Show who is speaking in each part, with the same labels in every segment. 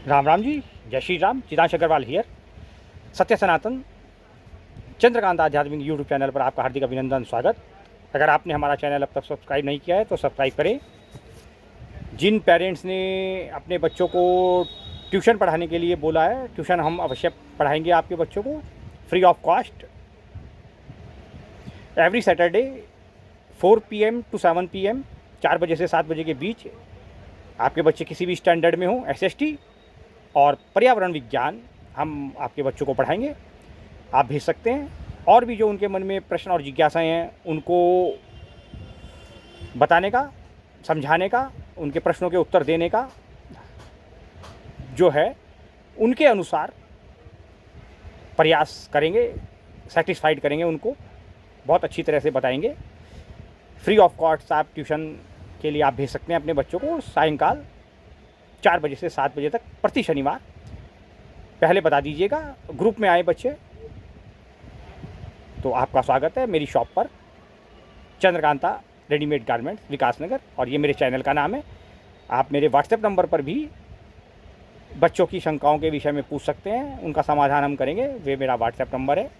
Speaker 1: राम राम जी। जय श्री राम। चिदांश अग्रवाल हियर। सत्य सनातन चंद्रकांत आध्यात्मिक यूट्यूब चैनल पर आपका हार्दिक अभिनंदन, स्वागत। अगर आपने हमारा चैनल अब तक सब्सक्राइब नहीं किया है तो सब्सक्राइब करें। जिन पेरेंट्स ने अपने बच्चों को ट्यूशन पढ़ाने के लिए बोला है, ट्यूशन हम अवश्य पढ़ाएंगे आपके बच्चों को free of cost every Saturday 4 PM to 7 PM, 4 बजे से 7 बजे के बीच। आपके बच्चे किसी भी स्टैंडर्ड में हो, SST और पर्यावरण विज्ञान हम आपके बच्चों को पढ़ाएंगे। आप भेज सकते हैं। और भी जो उनके मन में प्रश्न और जिज्ञासाएं हैं उनको बताने का, समझाने का, उनके प्रश्नों के उत्तर देने का जो है उनके अनुसार प्रयास करेंगे, सेटिस्फाइड करेंगे, उनको बहुत अच्छी तरह से बताएंगे। फ्री ऑफ कॉस्ट आप ट्यूशन के लिए आप भेज सकते हैं अपने बच्चों को सायंकाल 4 बजे से 7 बजे तक प्रति शनिवार। पहले बता दीजिएगा, ग्रुप में आए बच्चे तो आपका स्वागत है मेरी शॉप पर, चंद्रकांता रेडीमेड गारमेंट्स, विकासनगर, और ये मेरे चैनल का नाम है। आप मेरे व्हाट्सएप नंबर पर भी बच्चों की शंकाओं के विषय में पूछ सकते हैं, उनका समाधान हम करेंगे। वे मेरा व्हाट्सएप नंबर है,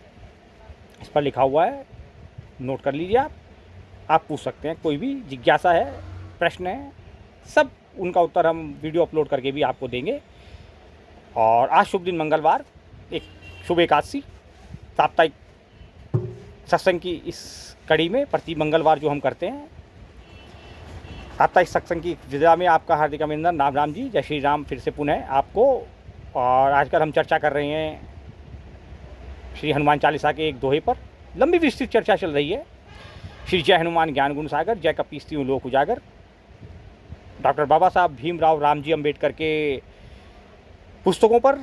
Speaker 1: इस पर लिखा हुआ है, नोट कर लीजिए। आप पूछ सकते हैं, कोई भी जिज्ञासा है, प्रश्न है, सब उनका उत्तर हम वीडियो अपलोड करके भी आपको देंगे। और आज शुभ दिन मंगलवार, एक शुभ एकादशी, साप्ताहिक सत्संग की इस कड़ी में प्रति मंगलवार जो हम करते हैं, साप्ताहिक सत्संग की विधा में आपका हार्दिक अभिनंदन। राम राम जी। जय श्री राम। फिर से पुनः आपको। और आजकल हम चर्चा कर रहे हैं श्री हनुमान चालीसा के एक दोहे पर। लंबी विस्तृत चर्चा चल रही है। श्री जय हनुमान ज्ञान गुण सागर, जय कपीस तीनों लोक उजागर। डॉक्टर बाबा साहब भीमराव रामजी अम्बेडकर के पुस्तकों पर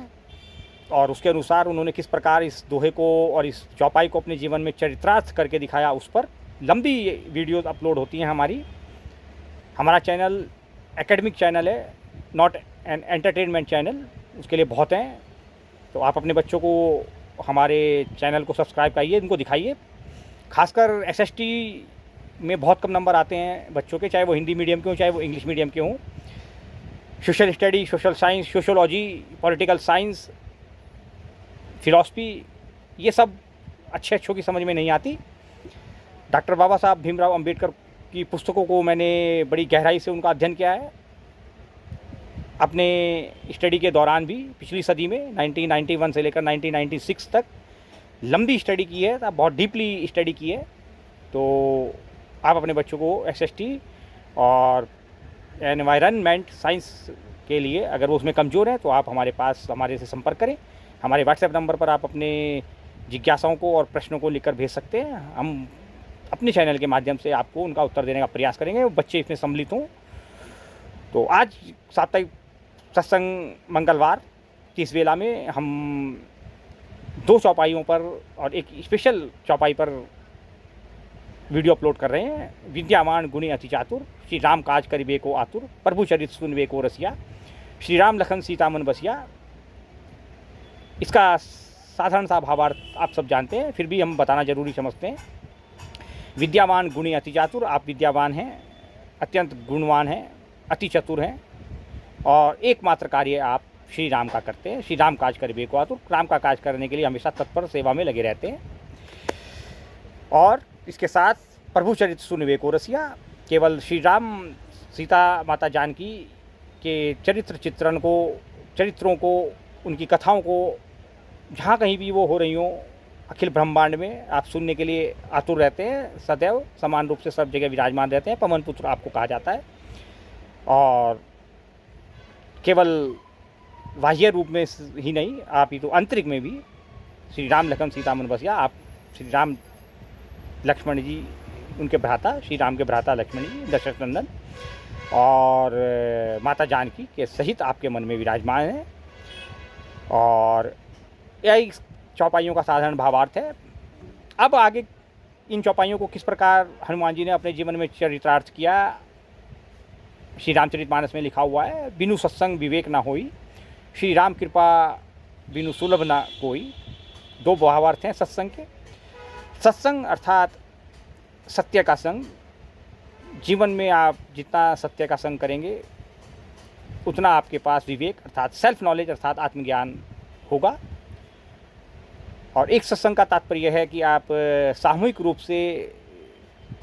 Speaker 1: और उसके अनुसार उन्होंने किस प्रकार इस दोहे को और इस चौपाई को अपने जीवन में चरितार्थ करके दिखाया, उस पर लंबी वीडियोस अपलोड होती हैं हमारी। हमारा चैनल एकेडमिक चैनल है, नॉट एन एंटरटेनमेंट चैनल। उसके लिए बहुत हैं, तो आप अपने बच्चों को हमारे चैनल को सब्सक्राइब करिए, इनको दिखाइए। खासकर SST में बहुत कम नंबर आते हैं बच्चों के, चाहे वो हिंदी मीडियम के हों चाहे वो इंग्लिश मीडियम के हों। Social study, social science, sociology, political science, philosophy, ये सब अच्छों की समझ में नहीं आती। डॉक्टर बाबा साहब भीमराव अंबेडकर की पुस्तकों को मैंने बड़ी गहराई से उनका अध्ययन किया है अपने स्टडी के दौरान भी। पिछली सदी में 1991 से लेकर 1996 तक लंबी स्टडी की है, तो बहुत डीपली स्टडी की है। तो आप अपने बच्चों को SST और एनवायरनमेंट साइंस के लिए अगर वो उसमें कमज़ोर है तो आप हमारे से संपर्क करें। हमारे व्हाट्सएप नंबर पर आप अपने जिज्ञासाओं को और प्रश्नों को लिखकर भेज सकते हैं। हम अपने चैनल के माध्यम से आपको उनका उत्तर देने का प्रयास करेंगे, वो बच्चे इसमें सम्मिलित हों। तो आज साप्ताहिक सत्संग मंगलवार की इस वेला में हम 2 चौपाइयों पर और एक स्पेशल चौपाई पर वीडियो अपलोड कर रहे हैं। विद्यावान गुणी अति चातुर, श्री राम काज करिबे को आतुर, प्रभु चरित सुनबे को रसिया, श्री राम लखन सीता मन बसिया। इसका साधारण सा भावार्थ आप सब जानते हैं, फिर भी हम बताना जरूरी समझते हैं। विद्यावान गुणी अति चातुर, आप विद्यावान हैं, अत्यंत गुणवान हैं, अति चतुर हैं, और एकमात्र कार्य आप श्री राम का करते हैं। श्री राम काज करिबे को आतुर, राम का काज करने के लिए हमेशा तत्पर सेवा में लगे रहते हैं। और इसके साथ प्रभु चरित सुनबे को रसिया, केवल श्री राम सीता माता जानकी के चरित्रों को, उनकी कथाओं को जहाँ कहीं भी वो हो रही हों अखिल ब्रह्मांड में, आप सुनने के लिए आतुर रहते हैं। सदैव समान रूप से सब जगह विराजमान रहते हैं। पवन पुत्र आपको कहा जाता है। और केवल बाह्य रूप में ही नहीं, आप ही तो आंतरिक में भी श्री राम लखन सीता मन बसिया। आप श्री राम लक्ष्मण जी, उनके भ्राता, श्री राम के भ्राता लक्ष्मण जी, दशरथ नंदन, और माता जानकी के सहित आपके मन में विराजमान हैं। और यही चौपाइयों का साधारण भावार्थ है। अब आगे इन चौपाइयों को किस प्रकार हनुमान जी ने अपने जीवन में चरितार्थ किया, श्री रामचरितमानस में लिखा हुआ है। बिनु सत्संग विवेक ना होई, श्री राम कृपा बिनु सुलभ ना कोई। 2 भावार्थ हैं सत्संग के। सत्संग अर्थात सत्य का संग। जीवन में आप जितना सत्य का संग करेंगे उतना आपके पास विवेक अर्थात सेल्फ नॉलेज अर्थात आत्मज्ञान होगा। और एक सत्संग का तात्पर्य है कि आप सामूहिक रूप से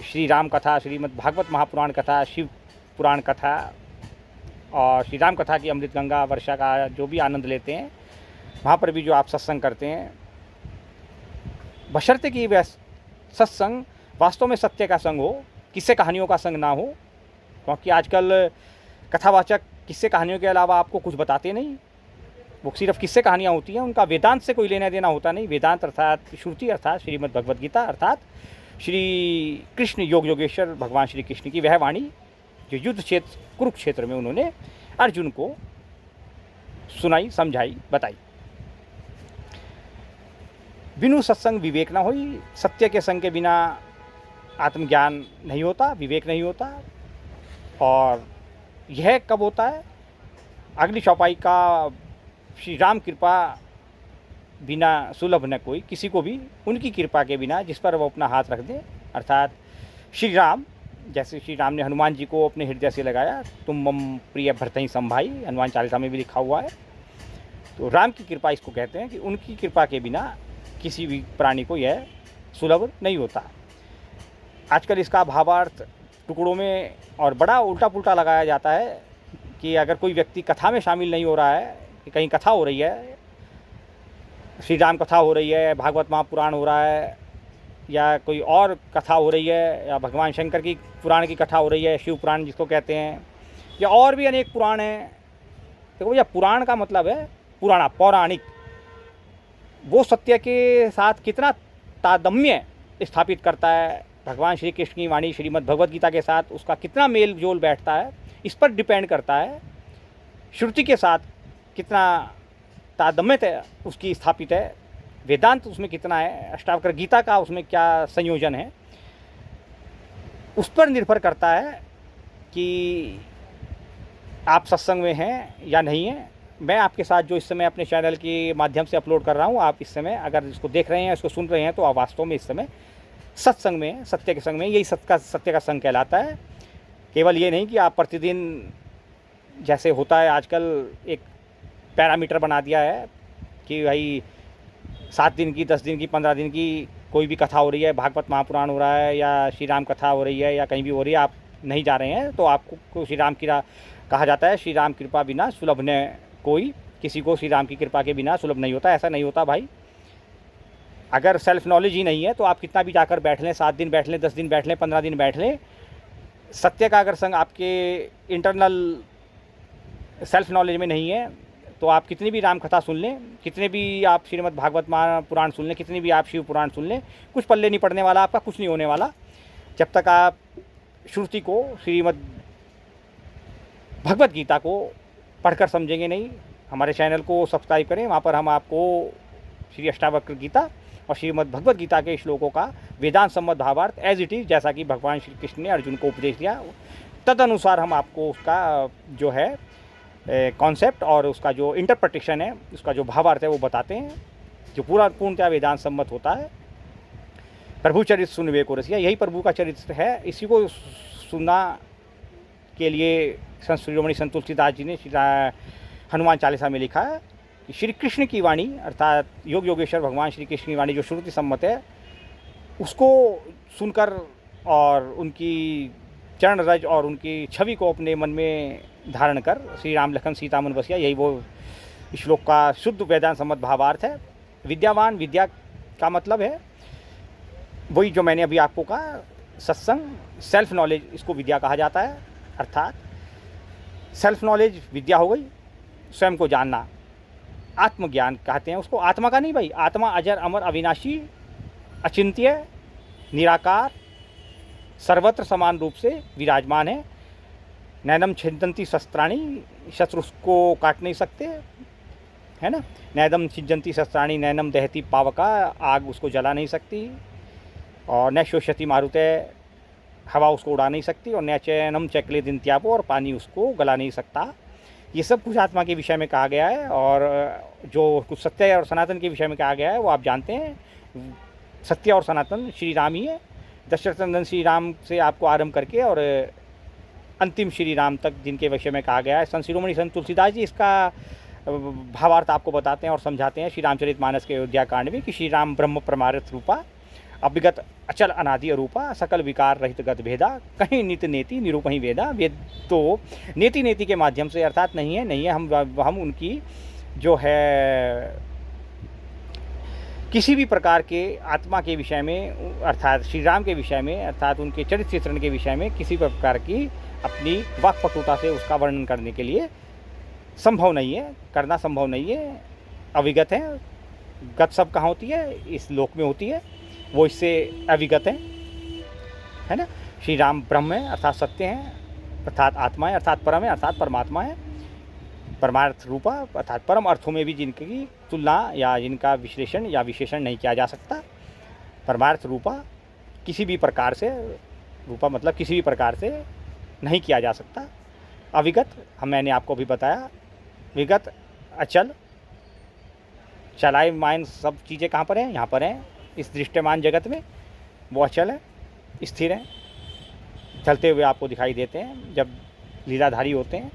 Speaker 1: श्री राम कथा, श्रीमद् भागवत महापुराण कथा, शिव पुराण कथा और श्री राम कथा की अमृत गंगा वर्षा का जो भी आनंद लेते हैं, वहाँ पर भी जो आप सत्संग करते हैं, बशर्ते कि वह सत्संग वास्तव में सत्य का संग हो, किस्से कहानियों का संग ना हो। क्योंकि आजकल कथावाचक किस्से कहानियों के अलावा आपको कुछ बताते नहीं, वो सिर्फ किस्से कहानियाँ होती हैं, उनका वेदांत से कोई लेना देना होता नहीं। वेदांत अर्थात श्रुति अर्थात श्रीमद् भगवद गीता अर्थात श्री कृष्ण योग योगेश्वर भगवान श्री कृष्ण की वह वाणी जो युद्ध क्षेत्र कुरुक्षेत्र में उन्होंने अर्जुन को सुनाई, समझाई, बताई। बिनु सत्संग विवेक ना होई, सत्य के संग के बिना आत्मज्ञान नहीं होता, विवेक नहीं होता। और यह कब होता है? अगली चौपाई का श्री राम कृपा बिना सुलभ न कोई, किसी को भी उनकी कृपा के बिना जिस पर वो अपना हाथ रख दे, अर्थात श्री राम, जैसे श्री राम ने हनुमान जी को अपने हृदय से लगाया, तुम मम प्रिय भरतहि संभाई, हनुमान चालीसा में भी लिखा हुआ है। तो राम की कृपा इसको कहते हैं कि उनकी कृपा के बिना किसी भी प्राणी को यह सुलभ नहीं होता। आजकल इसका भावार्थ टुकड़ों में और बड़ा उल्टा पुल्टा लगाया जाता है कि अगर कोई व्यक्ति कथा में शामिल नहीं हो रहा है, कि कहीं कथा हो रही है, श्री राम कथा हो रही है, भागवत महापुराण हो रहा है, या कोई और कथा हो रही है, या भगवान शंकर की पुराण की कथा हो रही है, शिव पुराण जिसको कहते हैं, या और भी अनेक पुराण हैं। देखो भैया, पुराण का मतलब है पुराना, पौराणिक। वो सत्य के साथ कितना तादम्य स्थापित करता है, भगवान श्री कृष्ण की वाणी श्रीमद् भगवद गीता के साथ उसका कितना मेल जोल बैठता है, इस पर डिपेंड करता है। श्रुति के साथ कितना तादम्य उसकी स्थापित है, वेदांत उसमें कितना है, अष्टावक्र गीता का उसमें क्या संयोजन है, उस पर निर्भर करता है कि आप सत्संग में हैं या नहीं हैं। मैं आपके साथ जो इस समय अपने चैनल के माध्यम से अपलोड कर रहा हूँ, आप इस समय अगर इसको देख रहे हैं, इसको सुन रहे हैं, तो आप वास्तव में इस समय सत्संग में, सत्य के संग में, यही सत्य का संग कहलाता है। केवल ये नहीं कि आप प्रतिदिन, जैसे होता है आजकल एक पैरामीटर बना दिया है कि भाई 7 दिन की, 10 दिन की, 15 दिन की कोई भी कथा हो रही है, भागवत महापुराण हो रहा है या श्री राम कथा हो रही है या कहीं भी हो रही है, आप नहीं जा रहे हैं तो आपको श्री राम की कहा जाता है, श्री राम कृपा बिना सुलभ न कोई, किसी को श्री राम की कृपा के बिना सुलभ नहीं होता। ऐसा नहीं होता भाई। अगर सेल्फ नॉलेज ही नहीं है तो आप कितना भी जाकर बैठ लें, 7 दिन बैठ लें, 10 दिन बैठ लें, 15 दिन बैठ लें, सत्य का अगर संग आपके इंटरनल सेल्फ नॉलेज में नहीं है तो आप कितनी भी राम कथा सुन लें, कितने भी आप श्रीमद् भागवत महापुराण सुन लें, कितनी भी आप शिव पुराण सुन लें, कुछ पल्ले नहीं पड़ने वाला, आपका कुछ नहीं होने वाला जब तक आप श्रुति को, श्रीमद् भगवत गीता को पढ़कर समझेंगे नहीं। हमारे चैनल को सब्सक्राइब करें, वहाँ पर हम आपको श्री अष्टावक्र गीता और श्रीमद् भगवत गीता के श्लोकों का वेदांत सम्मत भावार्थ एज इट इज़, जैसा कि भगवान श्री कृष्ण ने अर्जुन को उपदेश दिया, तदनुसार हम आपको उसका जो है कॉन्सेप्ट और उसका जो इंटरप्रिटेशन है, उसका जो भावार्थ है वो बताते हैं, जो पूरा पूर्णतः वेदांत सम्मत होता है। प्रभु चरित्र सुन विवेको रसिया, यही प्रभु का चरित्र है। इसी को सुनना के लिए संत शिरोमणि संत तुलसीदास जी ने हनुमान चालीसा में लिखा है कि श्री कृष्ण की वाणी अर्थात योग योगेश्वर भगवान श्री कृष्ण की वाणी जो श्रुति सम्मत है, उसको सुनकर और उनकी चरण रज और उनकी छवि को अपने मन में धारण कर श्री राम लखन सीता मन बसिया, यही वो श्लोक का शुद्ध वेदांत सम्मत भावार्थ है। विद्यावान, विद्या का मतलब है वही जो मैंने अभी आपको कहा, सत्संग, सेल्फ नॉलेज, इसको विद्या कहा जाता है। अर्थात सेल्फ नॉलेज विद्या हो गई, स्वयं को जानना, आत्मज्ञान कहते हैं उसको। आत्मा का नहीं भाई, आत्मा अजर अमर अविनाशी अचिंत्य निराकार सर्वत्र समान रूप से विराजमान है। नैनम छिंदंती शस्त्राणी, शस्त्र उसको काट नहीं सकते, है ना। नैदम छिंदंती शस्त्राणी नैनम दहती पावका, आग उसको जला नहीं सकती। और न शोषति मारुते, हवा उसको उड़ा नहीं सकती। और न चैनम चकले दिन त्यापो, और पानी उसको गला नहीं सकता। ये सब कुछ आत्मा के विषय में कहा गया है। और जो कुछ सत्य और सनातन के विषय में कहा गया है वो आप जानते हैं। सत्य और सनातन श्री राम ही है। दशरथ नंदन श्री राम से आपको आरंभ करके और अंतिम श्री राम तक जिनके विषय में कहा गया है। संत शिरोमणि संत तुलसीदास जी इसका भावार्थ आपको बताते हैं और समझाते हैं श्री रामचरितमानस के अयोध्या कांड में कि श्री राम ब्रह्म परमार्थ रूपा, अविगत अचल अनादि अरूपा, सकल विकार रहित गत भेदा, कहीं नित नेति निरूपही वेदा। वेद तो नेति नेति के माध्यम से अर्थात नहीं है हम उनकी जो है किसी भी प्रकार के आत्मा के विषय में अर्थात श्री राम के विषय में अर्थात उनके चरित्र चित्रण के विषय में किसी प्रकार की अपनी वाक्पटुता से उसका वर्णन करने के लिए संभव नहीं है, करना संभव नहीं है। अविगत है, गत सब कहाँ होती है? इस लोक में होती है, वो इससे अविगत है ना। श्री राम ब्रह्म है अर्थात सत्य है, अर्थात आत्मा है, अर्थात परम है, अर्थात परमात्मा है। परमार्थ रूपा अर्थात परम अर्थों में भी जिनकी तुलना या जिनका विश्लेषण या विशेषण नहीं किया जा सकता। परमार्थ रूपा किसी भी प्रकार से, रूपा मतलब किसी भी प्रकार से नहीं किया जा सकता। अविगत मैंने आपको भी बताया, विगत अचल, चलायमान सब चीज़ें कहाँ पर हैं? यहाँ पर हैं इस दृश्यमान जगत में, वो अचल है, स्थिर है, चलते हुए आपको दिखाई देते हैं जब लीलाधारी होते हैं।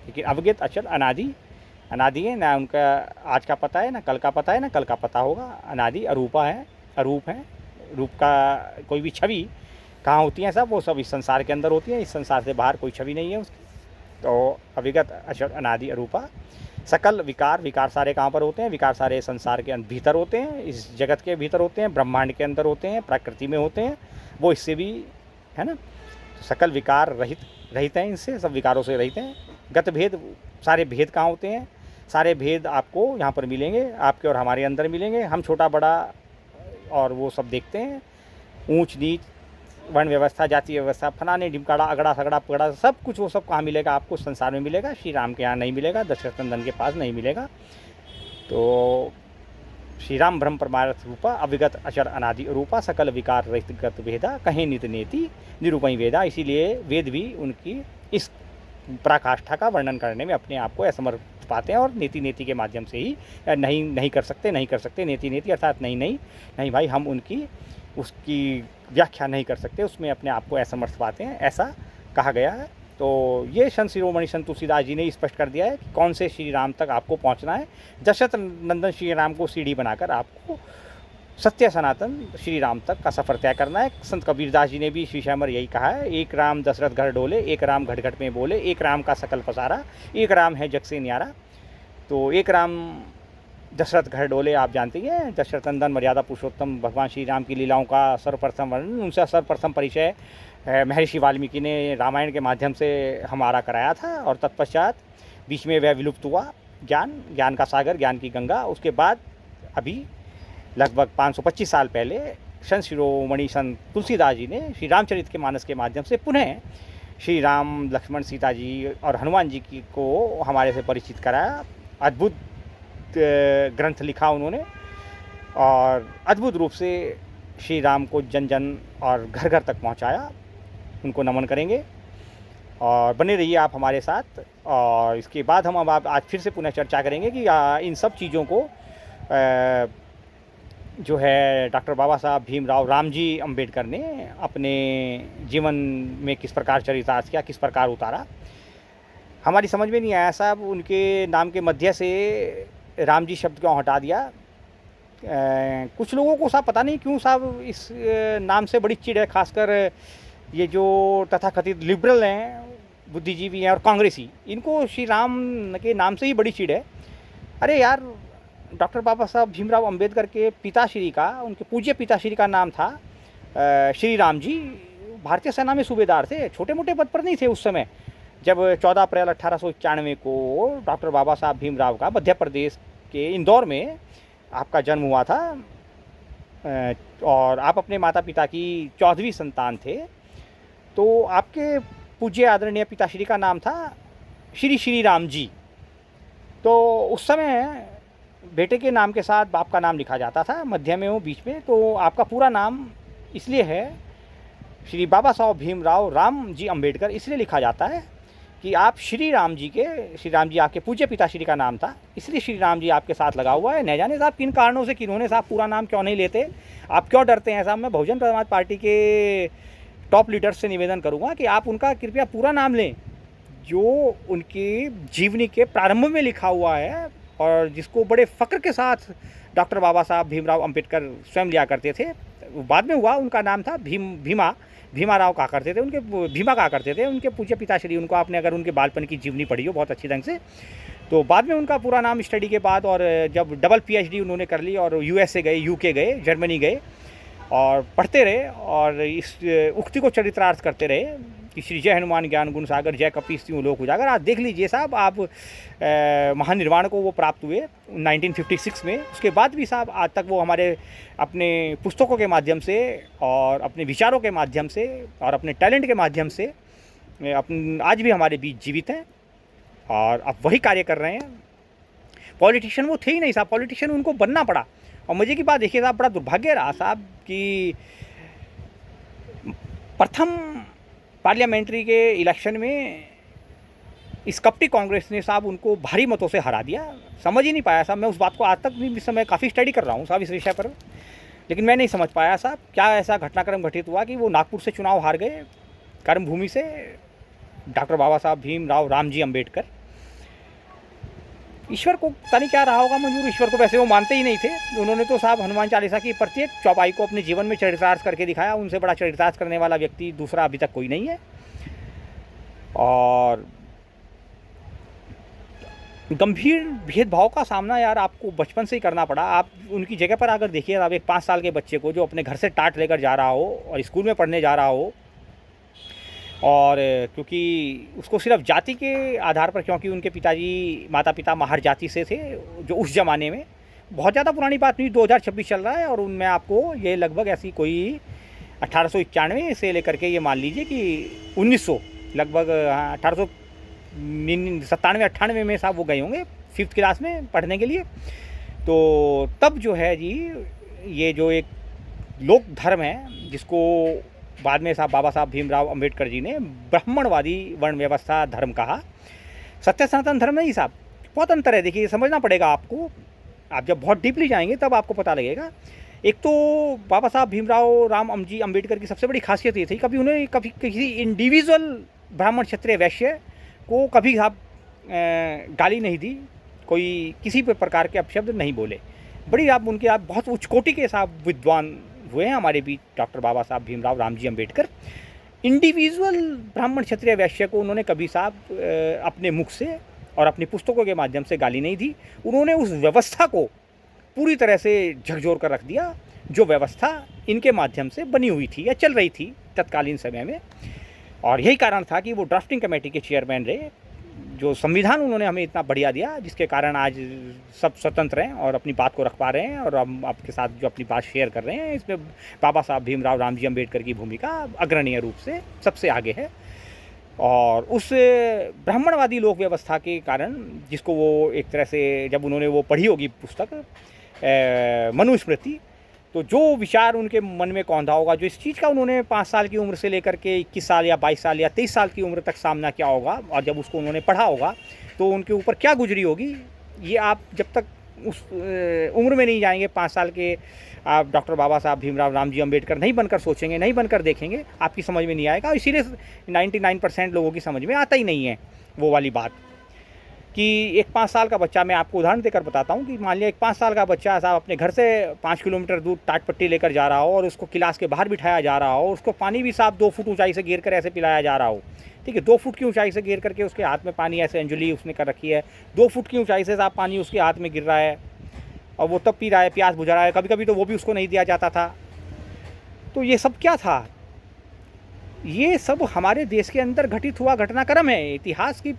Speaker 1: लेकिन अवगत अचल अनादि है, ना उनका आज का पता है, ना कल का पता है, ना कल का पता होगा। अनादि अरूपा है, अरूप है, रूप का कोई भी छवि कहाँ होती है? सब वो सब इस संसार के अंदर होती है, इस संसार से बाहर कोई छवि नहीं है उसकी। तो अविगत अचल अनादि अरूपा। सकल विकार सारे कहाँ पर होते हैं? विकार सारे संसार के भीतर होते हैं, इस जगत के भीतर होते हैं, ब्रह्मांड के अंदर होते हैं, प्रकृति में होते हैं, वो इससे भी है ना। सकल विकार रहित हैं, इनसे सब विकारों से रहित हैं। गत भेद, सारे भेद कहाँ होते हैं? सारे भेद आपको यहाँ पर मिलेंगे, आपके और हमारे अंदर मिलेंगे। हम छोटा बड़ा और वो सब देखते हैं, ऊंच नीच, वर्ण व्यवस्था, जाति व्यवस्था, फलाने ढिमकाड़ा, अगड़ा सगड़ा पगड़ा, सब कुछ वो सब कहाँ मिलेगा? आपको संसार में मिलेगा, श्री राम के यहाँ नहीं मिलेगा, दशरथ नंदन के पास नहीं मिलेगा। तो श्री राम ब्रह्म परमार्थ रूपा, अविगत अचर अनादि रूपा, सकल विकार रहित गत भेदा, कहीं नित नेति निरूपही वेदा। इसीलिए वेद भी उनकी इस पराकाष्ठा का वर्णन करने में अपने आप को असमर्थ पाते हैं और नेति के माध्यम से ही नहीं कर सकते। नेति अर्थात नहीं भाई, हम उनकी उसकी व्याख्या नहीं कर सकते, उसमें अपने आप को असमर्थ पाते हैं, ऐसा कहा गया है। तो ये संत शिरोमणि संत तुलसीदास जी ने स्पष्ट कर दिया है कि कौन से श्री राम तक आपको पहुंचना है। दशरथ नंदन श्री राम को सीढ़ी बनाकर आपको सत्य सनातन श्री राम तक का सफ़र तय करना है। संत कबीरदास जी ने भी श्रीश्यामर यही कहा है, एक राम दशरथ घर डोले, एक राम घट घट में बोले, एक राम का सकल पसारा, एक राम है जग से न्यारा। तो एक राम दशरथ घर डोले आप जानते हैं, दशरथ नंदन मर्यादा पुरुषोत्तम भगवान श्री राम की लीलाओं का सर्वप्रथम वर्णन, उनसे सर्वप्रथम परिचय महर्षि वाल्मीकि ने रामायण के माध्यम से हमारा कराया था। और तत्पश्चात बीच में वह विलुप्त हुआ ज्ञान का सागर, ज्ञान की गंगा। उसके बाद अभी लगभग 525 साल पहले संत शिरोमणि संत तुलसीदास जी ने श्री रामचरित के मानस के माध्यम से पुनः श्री राम लक्ष्मण सीता जी और हनुमान जी की को हमारे से परिचित कराया। अद्भुत ग्रंथ लिखा उन्होंने और अद्भुत रूप से श्री राम को जन जन और घर घर तक पहुंचाया। उनको नमन करेंगे और बने रहिए आप हमारे साथ। और इसके बाद हम अब आज फिर से पुनः चर्चा करेंगे कि इन सब चीज़ों को जो है डॉक्टर बाबा साहब भीमराव रामजी अंबेडकर ने अपने जीवन में किस प्रकार चरितार्थ किया, किस प्रकार उतारा। हमारी समझ में नहीं आया साहब, उनके नाम के मध्य से राम जी शब्द क्यों हटा दिया। कुछ लोगों को साहब पता नहीं क्यों साहब इस नाम से बड़ी चिढ़ है, खासकर ये जो तथाकथित लिबरल हैं, बुद्धिजीवी हैं और कांग्रेसी, इनको श्री राम के नाम से ही बड़ी चिढ़ है। अरे यार, डॉक्टर बाबा साहब भीमराव अंबेडकर के पिताश्री का, उनके पूज्य पिताश्री का नाम था श्री राम जी। भारतीय सेना में सूबेदार थे, छोटे मोटे पद पर नहीं थे उस समय। जब 14 अप्रैल 1891 को डॉक्टर बाबा साहब भीमराव का मध्य प्रदेश के इंदौर में आपका जन्म हुआ था और आप अपने माता पिता की 14वीं संतान थे। तो आपके पूज्य आदरणीय पिताश्री का नाम था श्री राम जी। तो उस समय बेटे के नाम के साथ बाप का नाम लिखा जाता था, मध्य में हो बीच में। तो आपका पूरा नाम इसलिए है श्री बाबा साहब भीमराव राम जी अंबेडकर, इसलिए लिखा जाता है कि आप श्री राम जी आपके पूज्य पिताश्री का नाम था, इसलिए श्री राम जी आपके साथ लगा हुआ है। न जाने साहब किन कारणों से किन्होंने साहब पूरा नाम क्यों नहीं लेते, आप क्यों डरते हैं साहब। मैं बहुजन समाज पार्टी के टॉप लीडर्स से निवेदन करूँगा कि आप उनका कृपया पूरा नाम लें, जो उनकी जीवनी के प्रारंभ में लिखा हुआ है और जिसको बड़े फ़क्र के साथ डॉक्टर बाबा साहब भीमराव अंबेडकर स्वयं लिया करते थे। बाद में हुआ, उनका नाम था भीमा राव कहा करते थे, उनके भीमा कहा करते थे उनके पूज्य पिताश्री। उनको आपने अगर उनके बालपन की जीवनी पढ़ी हो बहुत अच्छी ढंग से, तो बाद में उनका पूरा नाम स्टडी के बाद और जब डबल PhD उन्होंने कर ली और USA गए, UK गए, जर्मनी गए और पढ़ते रहे और इस उक्ति को चरितार्थ करते रहे कि श्री जय हनुमान ज्ञान गुण सागर, जय कपीस त्यों लोक उजागर। आप देख लीजिए साहब, आप महानिर्वाण को वो प्राप्त हुए 1956 में। उसके बाद भी साहब आज तक वो हमारे अपने पुस्तकों के माध्यम से और अपने विचारों के माध्यम से और अपने टैलेंट के माध्यम से आज भी हमारे बीच जीवित हैं और अब वही कार्य कर रहे हैं। पॉलिटिशियन वो थे ही नहीं साहब, पॉलिटिशियन उनको बनना पड़ा। और मज़े की बात देखिए साहब, बड़ा दुर्भाग्य रहा साहब कि प्रथम पार्लियामेंट्री के इलेक्शन में इस कपटी कांग्रेस ने साहब उनको भारी मतों से हरा दिया। समझ ही नहीं पाया साहब, मैं उस बात को आज तक भी, इस समय काफ़ी स्टडी कर रहा हूँ साहब इस विषय पर, लेकिन मैं नहीं समझ पाया साहब क्या ऐसा घटनाक्रम घटित हुआ कि वो नागपुर से चुनाव हार गए, कर्मभूमि से डॉक्टर बाबा साहब भीमराव रामजी अंबेडकर। ईश्वर को पता नहीं क्या रहा होगा मंजूर, ईश्वर को वैसे वो मानते ही नहीं थे। उन्होंने तो साहब हनुमान चालीसा की प्रत्येक चौपाई को अपने जीवन में चरितार्थ करके दिखाया। उनसे बड़ा चरितार्थ करने वाला व्यक्ति दूसरा अभी तक कोई नहीं है। और गंभीर भेदभाव का सामना यार आपको बचपन से ही करना पड़ा। आप उनकी जगह पर अगर देखिए, आप एक 5 साल के बच्चे को जो अपने घर से टाट लेकर जा रहा हो और स्कूल में पढ़ने जा रहा हो, और क्योंकि उसको सिर्फ जाति के आधार पर, क्योंकि उनके पिताजी माता पिता माहर जाति से थे, जो उस ज़माने में बहुत ज़्यादा पुरानी बात नहीं, 2026 चल रहा है और उनमें आपको ये लगभग ऐसी कोई 1891 से लेकर के ये मान लीजिए कि 1900 लगभग 1897-98 में साहब वो गए होंगे 5th क्लास में पढ़ने के लिए। तो तब जो है जी, ये जो एक लोक धर्म है जिसको बाद में साहब बाबा साहब भीमराव अंबेडकर जी ने ब्राह्मणवादी वर्ण व्यवस्था धर्म कहा, सत्य सनातन धर्म नहीं साहब, बहुत अंतर है। देखिए समझना पड़ेगा आपको, आप जब बहुत डीपली जाएंगे तब आपको पता लगेगा। एक तो बाबा साहब भीमराव रामजी अंबेडकर की सबसे बड़ी खासियत ये थी, कभी उन्हें कभी किसी इंडिविजुअल ब्राह्मण क्षत्रिय वैश्य को कभी साहब गाली नहीं दी, कोई किसी भी प्रकार के अपशब्द नहीं बोले। बड़ी आप उनके आप बहुत उच्च कोटि के साहब विद्वान हुए हैं हमारे बीच डॉक्टर बाबा साहब भीमराव रामजी अंबेडकर। इंडिविजुअल ब्राह्मण क्षत्रिय वैश्य को उन्होंने कभी साहब अपने मुख से और अपनी पुस्तकों के माध्यम से गाली नहीं दी। उन्होंने उस व्यवस्था को पूरी तरह से झकझोर कर रख दिया जो व्यवस्था इनके माध्यम से बनी हुई थी या चल रही थी तत्कालीन समय में। और यही कारण था कि वो ड्राफ्टिंग कमेटी के चेयरमैन रहे, जो संविधान उन्होंने हमें इतना बढ़िया दिया, जिसके कारण आज सब स्वतंत्र हैं और अपनी बात को रख पा रहे हैं। और हम आपके साथ जो अपनी बात शेयर कर रहे हैं, इसमें बाबा साहब भीमराव रामजी अंबेडकर की भूमिका अग्रणीय रूप से सबसे आगे है। और उस ब्राह्मणवादी लोक व्यवस्था के कारण, जिसको वो एक तरह से जब उन्होंने वो पढ़ी होगी पुस्तक मनुस्मृति, तो जो विचार उनके मन में कौंधा होगा, जो इस चीज़ का उन्होंने 5 साल की उम्र से लेकर के 21 साल या 22 साल या 23 साल की उम्र तक सामना किया होगा, और जब उसको उन्होंने पढ़ा होगा तो उनके ऊपर क्या गुजरी होगी, ये आप जब तक उस उम्र में नहीं जाएंगे, 5 साल के आप डॉक्टर बाबा साहब भीमराव रामजी अंबेडकर नहीं बनकर सोचेंगे, नहीं बनकर देखेंगे, आपकी समझ में नहीं आएगा। और इसीलिए 99% लोगों की समझ में आता ही नहीं है वो वाली बात कि एक 5 साल का बच्चा, मैं आपको उदाहरण देकर बताता हूँ कि मान लिया एक 5 साल का बच्चा साहब अपने घर से 5 किलोमीटर दूर टाट पट्टी लेकर जा रहा हो और उसको क्लास के बाहर बिठाया जा रहा हो, उसको पानी भी साहब 2 फुट ऊंचाई से गिर कर ऐसे पिलाया जा रहा हो, ठीक है, 2 फुट की ऊंचाई से गिर करके उसके हाथ में पानी ऐसे अंजलि उसने कर रखी है, 2 फुट की ऊंचाई से साहब पानी उसके हाथ में गिर रहा है और वो तब पी रहा है, प्यास बुझा रहा है, कभी कभी तो वो भी उसको नहीं दिया जाता था। तो ये सब क्या था? ये सब हमारे देश के अंदर घटित हुआ घटनाक्रम है। इतिहास की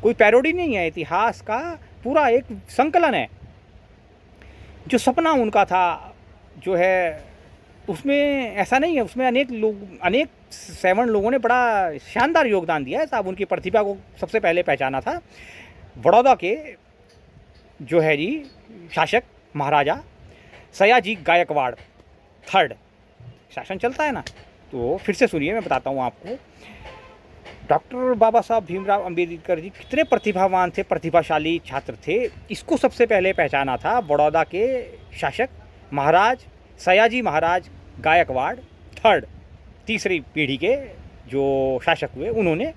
Speaker 1: कोई पैरोडी नहीं है, इतिहास का पूरा एक संकलन है। जो सपना उनका था जो है, उसमें ऐसा नहीं है, उसमें अनेक 7 लोगों ने बड़ा शानदार योगदान दिया है साहब। उनकी प्रतिभा को सबसे पहले पहचाना था बड़ौदा के जो है जी शासक महाराजा सयाजी गायकवाड़ III। शासन चलता है ना, तो फिर से सुनिए, मैं बताता हूँ आपको। डॉक्टर बाबा साहब भीमराव अंबेडकर जी कितने प्रतिभावान थे, प्रतिभाशाली छात्र थे, इसको सबसे पहले पहचाना था बड़ौदा के शासक महाराज सयाजी महाराज गायकवाड़ III। तीसरी पीढ़ी के जो शासक हुए उन्होंने।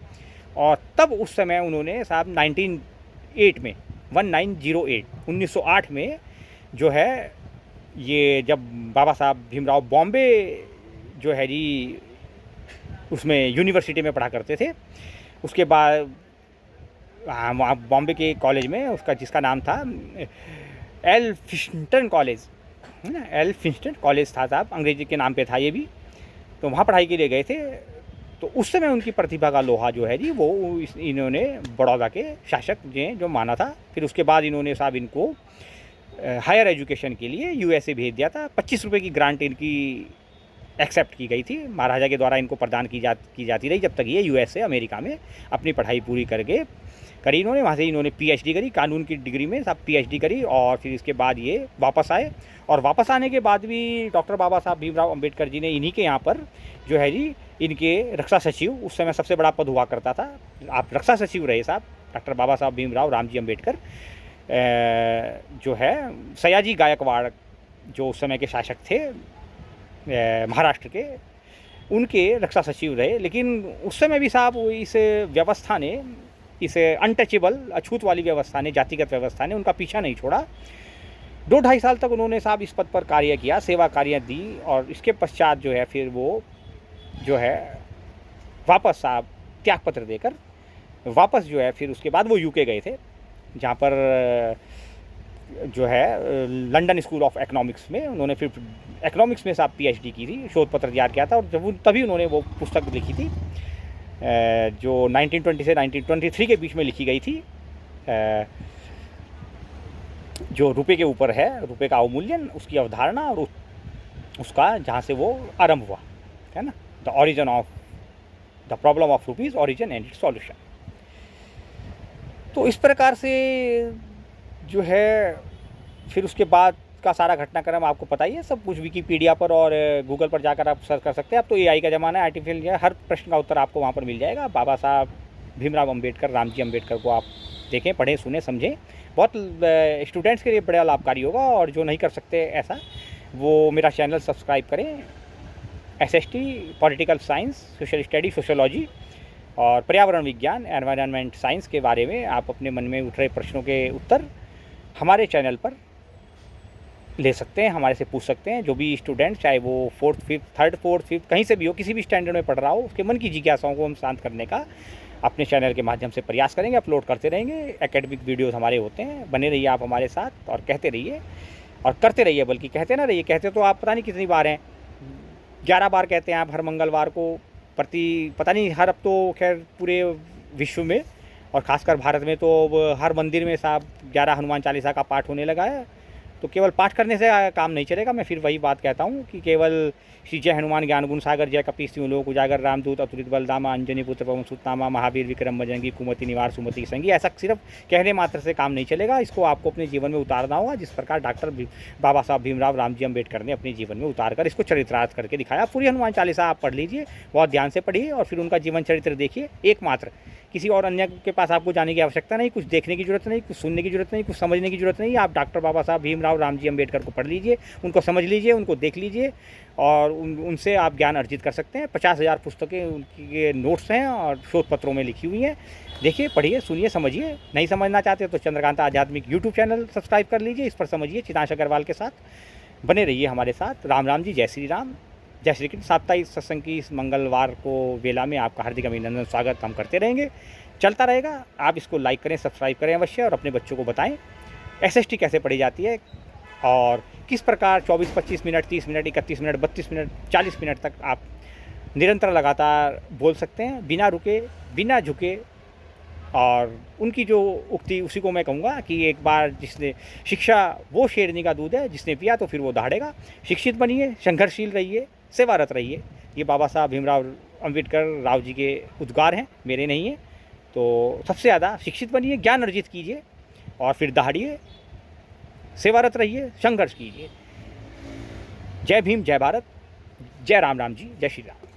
Speaker 1: और तब उस समय उन्होंने साहब 1908 में जो है ये जब बाबा साहब भीमराव बॉम्बे जो है जी उसमें यूनिवर्सिटी में पढ़ा करते थे, उसके बाद वहाँ बॉम्बे के कॉलेज में उसका जिसका नाम था एल्फिंस्टन कॉलेज है ना, एल्फिंस्टन कॉलेज था साहब, अंग्रेजी के नाम पे था ये भी। तो वहाँ पढ़ाई के लिए गए थे। तो उस समय उनकी प्रतिभा का लोहा जो है जी वो इन्होंने बड़ौदा के शासक ने जो माना था। फिर उसके बाद इन्होंने साहब इनको हायर एजुकेशन के लिए यूएसए भेज दिया था। 25 रुपये की ग्रांट इनकी एक्सेप्ट की गई थी, महाराजा के द्वारा इनको प्रदान की जाती रही जब तक ये यूएसए अमेरिका में अपनी पढ़ाई पूरी करके करी इन्होंने। वहाँ से इन्होंने पीएचडी करी, कानून की डिग्री में साहब पीएचडी करी। और फिर इसके बाद ये वापस आए, और वापस आने के बाद भी डॉक्टर बाबा साहब भीमराव अंबेडकर जी ने इन्हीं के यहाँ पर जो है जी इनके रक्षा सचिव, उस समय सबसे बड़ा पद हुआ करता था, आप रक्षा सचिव रहे साहब डॉक्टर बाबा साहब भीमराव रामजी अंबेडकर जो है सयाजी गायकवाड़ जो उस समय के शासक थे महाराष्ट्र के, उनके रक्षा सचिव रहे। लेकिन उस समय भी साहब इस व्यवस्था ने, इस अनटचेबल अछूत वाली व्यवस्था ने, जातिगत व्यवस्था ने उनका पीछा नहीं छोड़ा। 2-2.5 साल तक उन्होंने साहब इस पद पर कार्य किया, सेवा कार्य दी। और इसके पश्चात जो है फिर वो जो है वापस साहब त्यागपत्र देकर वापस जो है फिर उसके बाद वो यूके गए थे, जहाँ पर जो है लंदन स्कूल ऑफ इकोनॉमिक्स में उन्होंने फिर इकोनॉमिक्स में साहब पीएचडी की थी, शोध पत्र तैयार किया था। और जब तभी उन्होंने वो पुस्तक लिखी थी जो 1920 से 1923 के बीच में लिखी गई थी, जो रुपए के ऊपर है, रुपए का अवमूल्यन, उसकी अवधारणा और उसका जहाँ से वो आरंभ हुआ है ना, the origin of the problem of rupees, origin and it's solution. तो इस प्रकार से जो है फिर उसके बाद का सारा घटनाक्रम आपको पता ही है, सब कुछ विकीपीडिया पर और गूगल पर जाकर आप सर्च कर सकते हैं। अब तो एआई का ज़माना है, आर्टिफिशियल, हर प्रश्न का उत्तर आपको वहाँ पर मिल जाएगा। बाबा साहब भीमराव अंबेडकर, रामजी अंबेडकर को आप देखें, पढ़ें, सुने, समझें। बहुत स्टूडेंट्स के लिए बड़ा लाभकारी होगा। और जो नहीं कर सकते ऐसा, वो मेरा चैनल सब्सक्राइब करें। SST, political science, social study, sociology और पर्यावरण विज्ञान, एनवायरनमेंट साइंस के बारे में आप अपने मन में उठ रहे प्रश्नों के उत्तर हमारे चैनल पर ले सकते हैं, हमारे से पूछ सकते हैं। जो भी स्टूडेंट, चाहे वो 4th, 5th, 3rd, 4th, 5th कहीं से भी हो, किसी भी स्टैंडर्ड में पढ़ रहा हो, उसके मन की जिज्ञासाओं को हम शांत करने का अपने चैनल के माध्यम से प्रयास करेंगे, अपलोड करते रहेंगे। एकेडमिक वीडियोस हमारे होते हैं, बने रहिए आप हमारे साथ और कहते रहिए और करते रहिए, बल्कि कहते ना रहिए। कहते तो आप पता नहीं कितनी बार हैं, 11 बार कहते हैं आप हर मंगलवार को, पता नहीं हर, अब तो खैर पूरे विश्व में और ख़ासकर भारत में तो हर मंदिर में साहब 11 हनुमान चालीसा का पाठ होने लगा है। तो केवल पाठ करने से काम नहीं चलेगा। मैं फिर वही बात कहता हूँ कि केवल श्री जय हनुमान ज्ञान गुण सागर, जय कपीस तिहु लोक उजागर, रामदूत अतुलित बलदामा, अंजनी पुत्र पवन सुतनामा, महावीर विक्रम बजरंगी, कुमति निवार सुमति संगी, ऐसा सिर्फ कहने मात्र से काम नहीं चलेगा। इसको आपको अपने जीवन में उतारना होगा, जिस प्रकार डॉक्टर बाबा साहब भीमराव रामजी अंबेडकर ने अपने जीवन में उतार कर इसको चरित्रार्थ करके दिखाया। पूरी हनुमान चालीसा आप पढ़ लीजिए, बहुत ध्यान से पढ़िए और फिर उनका जीवन चरित्र देखिए एकमात्र। किसी और अन्य के पास आपको जाने की आवश्यकता नहीं, कुछ देखने की जरूरत नहीं, कुछ सुनने की जरूरत नहीं, कुछ समझने की जरूरत नहीं। आप डॉक्टर बाबा साहब भीमराव रामजी अंबेडकर को पढ़ लीजिए, उनको समझ लीजिए, उनको देख लीजिए और उनसे आप ज्ञान अर्जित कर सकते हैं। 50,000 पुस्तकें उनकी नोट्स हैं और शोध पत्रों में लिखी हुई हैं। देखिए, पढ़िए, सुनिए, समझिए। नहीं समझना चाहते तो चंद्रकांता आध्यात्मिक यूट्यूब चैनल सब्सक्राइब कर लीजिए, इस पर समझिए। चितांश अग्रवाल के साथ बने रहिए हमारे साथ। राम राम जी, जय श्री राम, जय श्री कृष्ण। साप्ताहिक सत्संग की इस मंगलवार को वेला में आपका हार्दिक अभिनंदन, स्वागत हम करते रहेंगे, चलता रहेगा। आप इसको लाइक करें, सब्सक्राइब करें अवश्य और अपने बच्चों को बताएं एसएसटी कैसे पढ़ी जाती है और किस प्रकार 24-25 minute, 30 minute, 31 minute, 32 minute, 40 minute तक आप निरंतर लगातार बोल सकते हैं, बिना रुके, बिना झुके। और उनकी जो उक्ति, उसी को मैं कहूँगा कि एक बार जिसने शिक्षा, वो शेरनी का दूध है, जिसने पिया तो फिर वो दहाड़ेगा। शिक्षित बनिए, संघर्षशील रहिए, सेवारत रहिए। ये बाबा साहब भीमराव अंबेडकर राव जी के उद्गार हैं, मेरे नहीं हैं। तो सबसे ज़्यादा शिक्षित बनिए, ज्ञान अर्जित कीजिए और फिर दहाड़िए, सेवारत रहिए, संघर्ष कीजिए। जय भीम, जय भारत, जय राम राम जी, जय श्री राम।